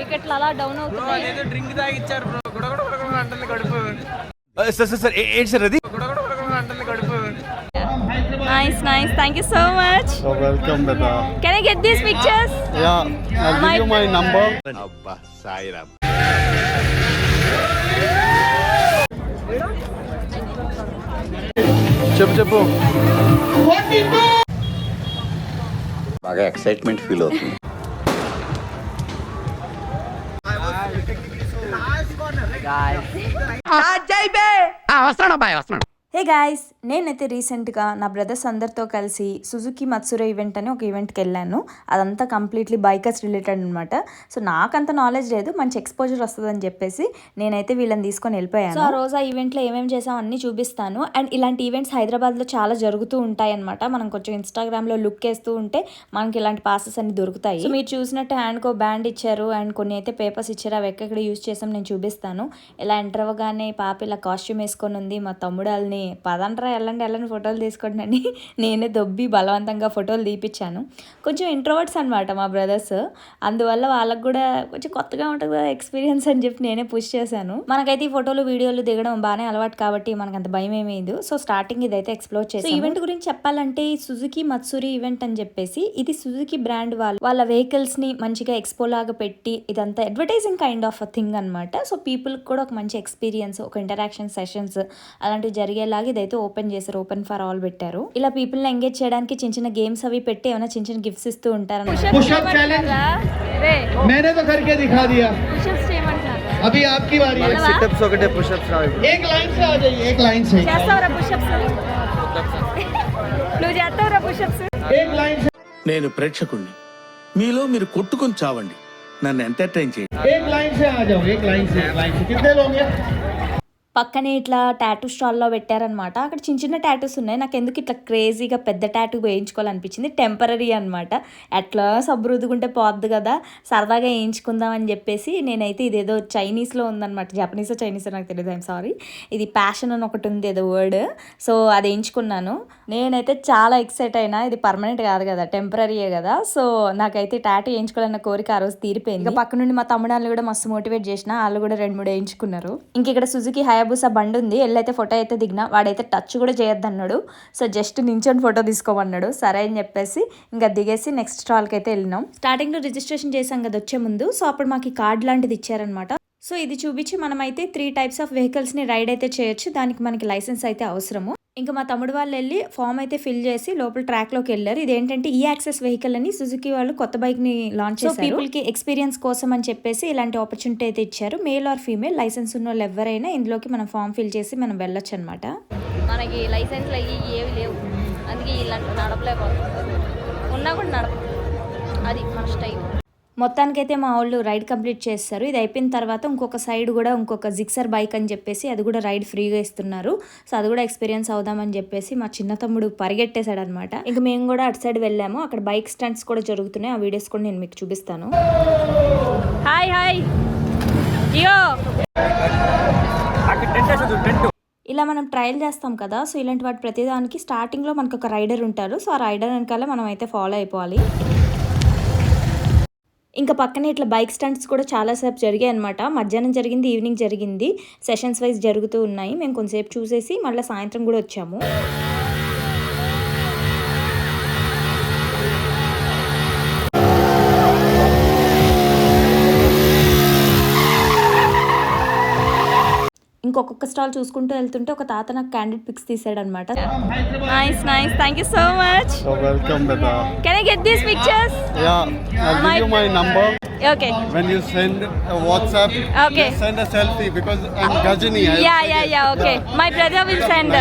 వికెట్లు అలా డౌన్ అవుతున్నాయి. డ్రింక్ తాగిచ్చారు బ్రో. గంటలు గడుపు సార్ ఏంటి సార్ అది? గంటలు గడుపు. Nice. Thank you so much. You're welcome, beta. Can I get these pictures? Yeah, I'll give you my number. అబ్బా సాయిరామ్. చెప్పు బాగా ఎక్సైట్మెంట్ ఫీల్ అవుతుంది. హే గాయ్స్, నేనైతే రీసెంట్గా నా బ్రదర్స్ అందరితో కలిసి సుజుకి మత్సురా ఈవెంట్ అని ఒక ఈవెంట్కి వెళ్ళాను. అదంతా కంప్లీట్లీ బైకర్స్ రిలేటెడ్ అనమాట. సో నాకంత నాలెడ్జ్ లేదు, మంచి ఎక్స్పోజర్ వస్తుందని చెప్పేసి నేనైతే వీళ్ళని తీసుకొని వెళ్ళిపోయాను. సో ఆ రోజు ఆ ఈవెంట్లో ఏమేమి చేసాం అన్నీ చూపిస్తాను. అండ్ ఇలాంటి ఈవెంట్స్ హైదరాబాద్లో చాలా జరుగుతూ ఉంటాయి అనమాట. మనం కొంచెం ఇన్స్టాగ్రామ్లో లుక్ వేస్తూ ఉంటే మనకి ఇలాంటి పాసెస్ అన్ని దొరుకుతాయి. సో మీరు చూసినట్టు హ్యాండ్కో బ్యాండ్ ఇచ్చారు అండ్ కొన్ని అయితే పేపర్స్ ఇచ్చారు. అవి ఎక్కడ యూజ్ చేసాం నేను చూపిస్తాను. ఇలా ఎంటర్ అవ్వగానే పాప ఇలా కాస్ట్యూమ్ వేసుకొని ఉంది. మా తమ్ముడాల్ని పదండ్రా వెళ్ళండి ఫోటోలు తీసుకుంటున్నాను నేనే దొబ్బి బలవంతంగా ఫోటోలు తీపిచ్చాను. కొంచెం ఇంట్రోవర్ట్స్ అనమాట మా బ్రదర్స్, అందువల్ల వాళ్ళకు కూడా కొంచెం కొత్తగా ఉంటుంది కదా ఎక్స్పీరియన్స్ అని చెప్పి నేనే పుష్ చేశాను. మనకైతే ఈ ఫోటోలు వీడియోలు దిగడం బాగానే అలవాటు కాబట్టి మనకు అంత భయం ఏమేదు. సో స్టార్టింగ్ ఇదైతే ఎక్స్ప్లోర్ చేసి ఈవెంట్ గురించి చెప్పాలంటే ఈ సుజుకి మత్సురి ఈవెంట్ అని చెప్పేసి ఇది సుజుకి బ్రాండ్ వాళ్ళ వెహికల్స్ ని మంచిగా ఎక్స్పో లాగా పెట్టి ఇదంతా అడ్వర్టైజింగ్ కైండ్ ఆఫ్ థింగ్ అనమాట. సో పీపుల్ కూడా ఒక మంచి ఎక్స్పీరియన్స్, ఒక ఇంటరాక్షన్ సెషన్స్ అలాంటివి జరిగేలాగా ఇదైతే ఓపెన్ చేశారు. ఓపెన్ ఫర్ ఆల్ పెట్టారు. ఇలా పీపుల్ ని ఎంగేజ్ చేయడానికి చిన్న చిన్న గేమ్స్ అవి పెట్టి ఏమైనా చిన్న చిన్న గిఫ్ట్స్ ఇస్తూ ఉంటారు. मैंने तो करके दिखा दिया, अभी आपकी बारी है. సిటప్స్ ఒకటే పుషప్స్ రావు. एक लाइन से आ जाइए, एक लाइन से, एक लाइन से, నేను ప్రేక్షకుణ్ణి, మీలో మీరు కొట్టుకొని చావండి, నన్ను ఎంటర్టైన్ చేయండి. एक लाइन से आ जाओ, एक लाइन से, एक लाइन से. कितने लोग हैं? పక్కనే ఇట్లా టాటూ స్టాల్లో పెట్టారనమాట. అక్కడ చిన్న చిన్న టాటూస్ ఉన్నాయి. నాకు ఎందుకు ఇట్లా క్రేజీగా పెద్ద టాటూ వేయించుకోవాలనిపించింది. టెంపరీ అనమాట. ఎట్లా సబ్రుదుకుంటే పోద్దు కదా, సరదాగా వేయించుకుందాం అని చెప్పేసి నేనైతే ఇదేదో చైనీస్లో ఉందన్నమాట. జపనీస్ చైనీస్ నాకు తెలియదు, ఐమ్ సారీ. ఇది ప్యాషన్ అని ఒకటి ఉంది ఏదో వర్డ్. సో అది వేయించుకున్నాను. నేనైతే చాలా ఎక్సైట్ అయినా. ఇది పర్మనెంట్ కాదు కదా, టెంపరీయే కదా. సో నాకైతే టాటూ వేయించుకోవాలన్న కోరిక ఆ రోజు తీరిపోయింది. ఇంకా పక్క నుండి మా తమ్ముడాళ్ళు కూడా మస్తు మోటివేట్ చేసిన, వాళ్ళు కూడా 2-3 వేయించుకున్నారు. ఇంక ఇక్కడ సుజుకి హయాబుసా బండి ఉంది. ఎల్లైతే ఫోటో అయితే దిగినా, వాడైతే టచ్ కూడా చేయొద్దన్నాడు. సో జస్ట్ నించొని ఫోటో తీసుకోమన్నాడు. సరే అని చెప్పేసి ఇంకా దిగేసి నెక్స్ట్ స్టాల్కి అయితే వెళ్ళినాం. స్టార్టింగ్లో రిజిస్ట్రేషన్ చేసాం కదా వచ్చే ముందు. సో అప్పుడు మాకు కార్డ్ లాంటిది ఇచ్చారనమాట. సో ఇది చూపించి మనమైతే 3 టైప్స్ ఆఫ్ వెహికల్స్ని రైడ్ అయితే చేయొచ్చు. దానికి మనకి లైసెన్స్ అయితే అవసరము. ఇంకా మా తమ్ముడు వాళ్ళు వెళ్ళి ఫామ్ అయితే ఫిల్ చేసి లోపల ట్రాక్లోకి వెళ్ళారు. ఇదేంటంటే ఈ యాక్సెస్ వెహికల్ అని సుజుకి వాళ్ళు కొత్త బైక్ని లాంచ్ చేశారు. పీపుల్కి ఎక్స్పీరియన్స్ కోసం అని చెప్పేసి ఇలాంటి ఆపర్చునిటీ అయితే ఇచ్చారు. మేల్ ఆర్ ఫీమేల్ లైసెన్స్ ఉన్న వాళ్ళు ఎవరైనా ఇందులోకి మనం ఫామ్ ఫిల్ చేసి మనం వెళ్ళొచ్చు అనమాట. మనకి లైసెన్స్లు అయ్యి ఏవి లేవు, అందుకే ఇలాంటి నడపలేకపోతుంది. ఉన్నా కూడా నడప, అది మన స్టైల్. మొత్తానికైతే మా వాళ్ళు రైడ్ కంప్లీట్ చేస్తారు. ఇది అయిపోయిన తర్వాత ఇంకొక సైడ్ కూడా ఇంకొక జిక్సర్ బైక్ అని చెప్పేసి అది కూడా రైడ్ ఫ్రీగా ఇస్తున్నారు. సో అది కూడా ఎక్స్పీరియన్స్ అవుదామని చెప్పేసి మా చిన్న తమ్ముడు పరిగెట్టేశాడు అనమాట. ఇంకా మేము కూడా అటు సైడ్ వెళ్ళాము. అక్కడ బైక్ స్టంట్స్ కూడా జరుగుతున్నాయి. ఆ వీడియోస్ కూడా నేను మీకు చూపిస్తాను. హాయ్ ఇలా మనం ట్రయల్ చేస్తాం కదా. సో ఇలాంటి వాటి ప్రతిదానికి స్టార్టింగ్లో మనకు ఒక రైడర్ ఉంటారు. సో ఆ రైడర్ వెనకాల మనం అయితే ఫాలో అయిపోవాలి. ఇంకా పక్కనే ఇట్లా బైక్ స్టంట్స్ కూడా చాలాసేపు జరిగాయి అనమాట. మధ్యాహ్నం జరిగింది, ఈవినింగ్ జరిగింది, సెషన్స్ వైజ్ జరుగుతూ ఉన్నాయి. మేము కొంతసేపు చూసేసి మళ్ళీ సాయంత్రం కూడా వచ్చాము. ఇంకొక స్టాల్ చూసుకుంటూ వెళ్తుంటే ఒక తాత నాకు క్యాండిడ్ పిక్స్ తీసాడు అనమాట. Nice. Thank you so much. You're welcome, beta. Can I get these pictures? Yeah, I'll give you my number. Okay. When you send a WhatsApp, Okay. just send a selfie because I'm Gajini. Yeah. Okay. My brother will send.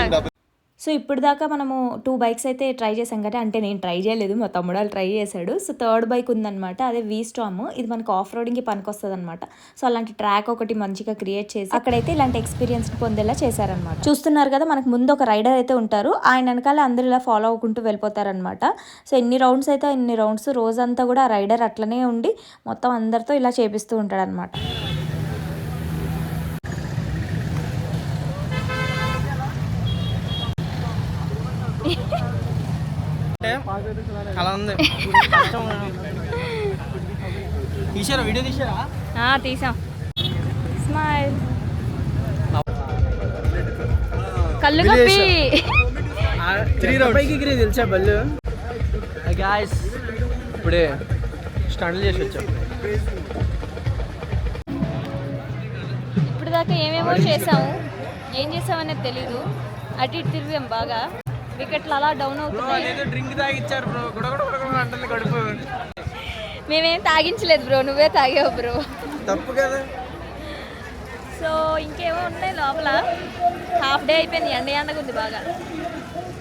So ఇప్పుడు దాకా మనము 2 bikes అయితే try చేసాం కదా. అంటే నేను try చేయలేదు, మా తమ్ముడు వాళ్ళు ట్రై చేశాడు. సో 3rd బైక్ ఉందన్నమాట, అదే V-Storm. ఇది మనకు ఆఫ్ రోడింగ్కి పనికొస్తుంది అనమాట. సో అలాంటి ట్రాక్ ఒకటి మంచిగా క్రియేట్ చేసి అక్కడైతే ఇలాంటి ఎక్స్పీరియన్స్ పొందేలా చేశారనమాట. చూస్తున్నారు కదా, మనకు ముందు ఒక రైడర్ అయితే ఉంటారు. ఆయన వెనకాల అందరూ ఇలా ఫాలో అవ్వకుంటూ వెళ్ళిపోతారనమాట. సో ఎన్ని రౌండ్స్ అయితే ఎన్ని రౌండ్స్, రోజంతా కూడా రైడర్ అట్లనే ఉండి మొత్తం అందరితో ఇలా చేపిస్తూ ఉంటాడు అనమాట. అలా ఉంది. ఈ తీసారా వీడియో తీసారా? తీసాం. స్మైల్. కళ్ళు కప్పి 3 రౌండ్స్ పైకి ఎగిరి తెలుసా బల్లు? గాయ్స్ ఇప్పుడే స్టండ్లు చేసి వచ్చాం. ఇప్పుడు దాకా ఏమేమో చేసాము, ఏం చేసామనేది తెలీదు. అటు ఇటు తిరిగాం బాగా, వికెట్లు అలా డౌన్ అవుతున్నాయి. డ్రింక్ తాగిచ్చారు బ్రో, గుడగుడ గంటలు గడిపోయాడు. మేమేం తాగించలేదు బ్రో, నువ్వే తాగావు బ్రో. తప్పు కదా. సో ఇంకేమో ఉన్నాయి లోపల. హాఫ్ డే అయిపోయింది, ఎండగా ఉంది బాగా.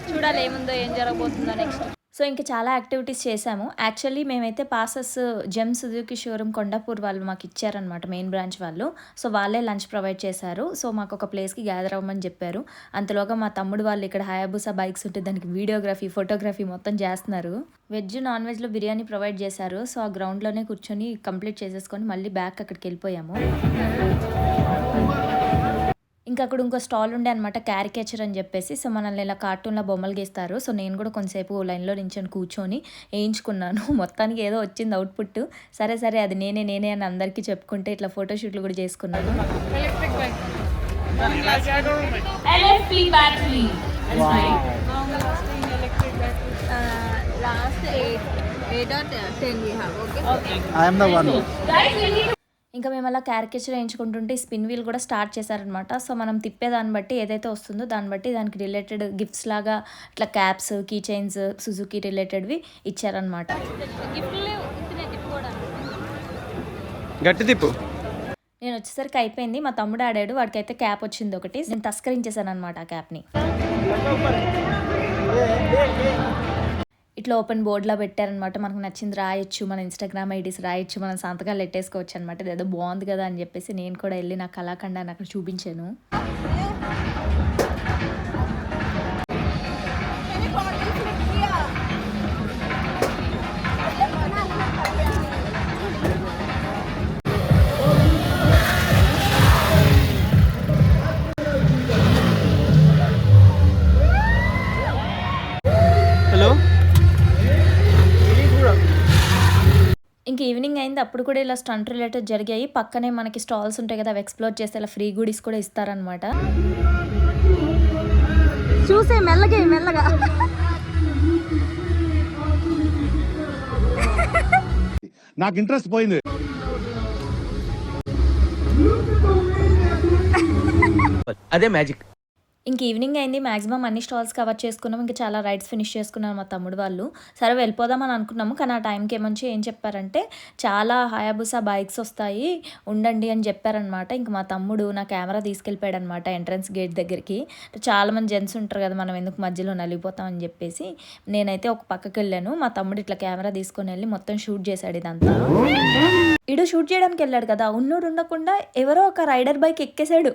చూడాలి ఏముందో, ఏం జరగబోతుందో నెక్స్ట్. సో ఇంకా చాలా యాక్టివిటీస్ చేశాము. యాక్చువల్లీ మేమైతే passes gem Suzuki showroom Kondapur వాళ్ళు మాకు ఇచ్చారనమాట, మెయిన్ బ్రాంచ్ వాళ్ళు. సో వాళ్ళే లంచ్ ప్రొవైడ్ చేశారు. సో మాకు ఒక ప్లేస్కి గ్యాదర్ అవ్వమని చెప్పారు. అంతలోగా మా తమ్ముడు వాళ్ళు ఇక్కడ హయాబుసా బైక్స్ ఉంటే దానికి వీడియోగ్రఫీ, ఫోటోగ్రఫీ మొత్తం చేస్తున్నారు. వెజ్ నాన్ వెజ్లో బిర్యానీ ప్రొవైడ్ చేశారు. సో ఆ గ్రౌండ్లోనే కూర్చొని కంప్లీట్ చేసేసుకొని మళ్ళీ బ్యాక్ అక్కడికి వెళ్ళిపోయాము. ఇంకా అక్కడ ఇంకో స్టాల్ ఉండే అనమాట, క్యారికేచర్ అని చెప్పేసి. సో మనల్ని ఇలా కార్టూన్లో బొమ్మలు గీస్తారు. సో నేను కూడా కొంతసేపు లైన్లో నించొని కూర్చొని వేయించుకున్నాను. మొత్తానికి ఏదో వచ్చింది అవుట్పుట్. సరే అది నేనే అని అందరికీ చెప్పుకుంటే ఇట్లా ఫోటోషూట్లు కూడా చేసుకున్నాను. ఇంకా మేము అలా క్యారికేచర్ వేయించుకుంటుంటే స్పిన్ వీల్ కూడా స్టార్ట్ చేశారనమాట. సో మనం తిప్పేదాన్ని బట్టి ఏదైతే వస్తుందో దాన్ని బట్టి దానికి రిలేటెడ్ గిఫ్ట్స్ లాగా ఇట్లా క్యాప్స్, కీ చైన్స్, సుజుకి రిలేటెడ్వి ఇచ్చారనమాట. గట్టి తిప్పు. నేను వచ్చేసరికి అయిపోయింది. మా తమ్ముడు ఆడాడు, వాడికైతే క్యాప్ వచ్చింది ఒకటి. నేను తస్కరించేసాను అనమాట ఆ క్యాప్ని. ఇట్లా ఓపెన్ బోర్డ్లో పెట్టారనమాట. మనకు నచ్చింది రాయొచ్చు, మన ఇన్స్టాగ్రామ్ ఐడీస్ రాయొచ్చు, మనం సంతకాలు పెట్టేసుకోవచ్చు అనమాట. ఇదేదో బాగుంది కదా అని చెప్పేసి నేను కూడా వెళ్ళి నా కళాఖండాన్ని అక్కడ చూపించాను. హలో. ఇంక ఈవినింగ్ అయింది, అప్పుడు కూడా ఇలా స్టంట్ రిలేటెడ్ జరిగాయి. పక్కనే మనకి స్టాల్స్ ఉంటాయి కదా, అవి ఎక్స్ప్లోర్ చేస్తే ఇలా ఫ్రీ గుడీస్ కూడా ఇస్తారనమాట. చూసే మెల్లగా నాకు ఇంట్రెస్ట్ పోయింది. అదే మ్యాజిక్. ఇంక ఈవినింగ్ అయింది, మ్యాక్సిమం అన్ని స్టాల్స్ కవర్ చేసుకున్నాం. ఇంకా చాలా రైడ్స్ ఫినిష్ చేసుకున్నారు మా తమ్ముడు వాళ్ళు. సరే వెళ్ళిపోదామని అనుకున్నాము, కానీ ఆ టైంకి ఏమంచి ఏం చెప్పారంటే చాలా హయాబుసా బైక్స్ వస్తాయి ఉండండి అని చెప్పారనమాట. ఇంక మా తమ్ముడు నా కెమెరా తీసుకెళ్ళిపోయాడు అనమాట ఎంట్రన్స్ గేట్ దగ్గరికి. చాలామంది జెంట్స్ ఉంటారు కదా, మనం ఎందుకు మధ్యలో నలిగిపోతామని చెప్పేసి నేనైతే ఒక పక్కకి వెళ్ళాను. మా తమ్ముడు ఇట్లా కెమెరా తీసుకొని వెళ్ళి మొత్తం షూట్ చేశాడు ఇదంతా. ఇడు షూట్ చేయడానికి వెళ్ళాడు కదా, ఉన్నోడు ఉండకుండా ఎవరో ఒక రైడర్ బైక్ ఎక్కేసాడు.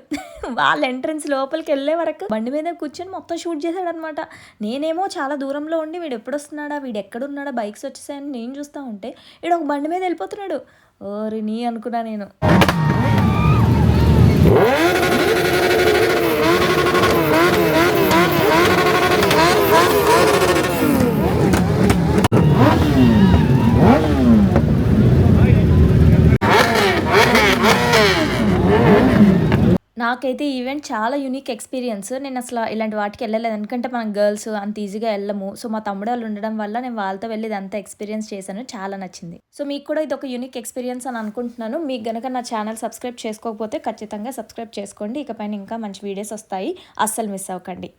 వాళ్ళ ఎంట్రన్స్ లోపలికి వెళ్ళే వరకు బండి మీద కూర్చొని మొత్తం షూట్ చేశాడు అనమాట. నేనేమో చాలా దూరంలో ఉండి వీడు ఎప్పుడు వస్తున్నాడా, వీడు ఎక్కడున్నాడా, బైక్స్ వచ్చేసాయని నేను చూస్తూ ఉంటే వీడు ఒక బండి మీద వెళ్ళిపోతున్నాడు. ఓరి నీ అనుకున్నా నేను. నాకైతే ఈవెంట్ చాలా యూనిక్ ఎక్స్పీరియన్స్. నేను అసలు ఇలాంటి వాటికి వెళ్ళలేదు, ఎందుకంటే మనం గర్ల్స్ అంత ఈజీగా వెళ్ళము. సో మా తమ్ముడు వాళ్ళు ఉండడం వల్ల నేను వాళ్ళతో వెళ్ళి ఇదంతా ఎక్స్పీరియన్స్ చేశాను, చాలా నచ్చింది. సో మీకు కూడా ఇది ఒక యూనిక్ ఎక్స్పీరియన్స్ అని అనుకుంటున్నాను. మీకు గనక నా ఛానల్ సబ్స్క్రైబ్ చేసుకోకపోతే ఖచ్చితంగా సబ్స్క్రైబ్ చేసుకోండి. ఇకపైన ఇంకా మంచి వీడియోస్ వస్తాయి, అస్సలు మిస్ అవ్వకండి.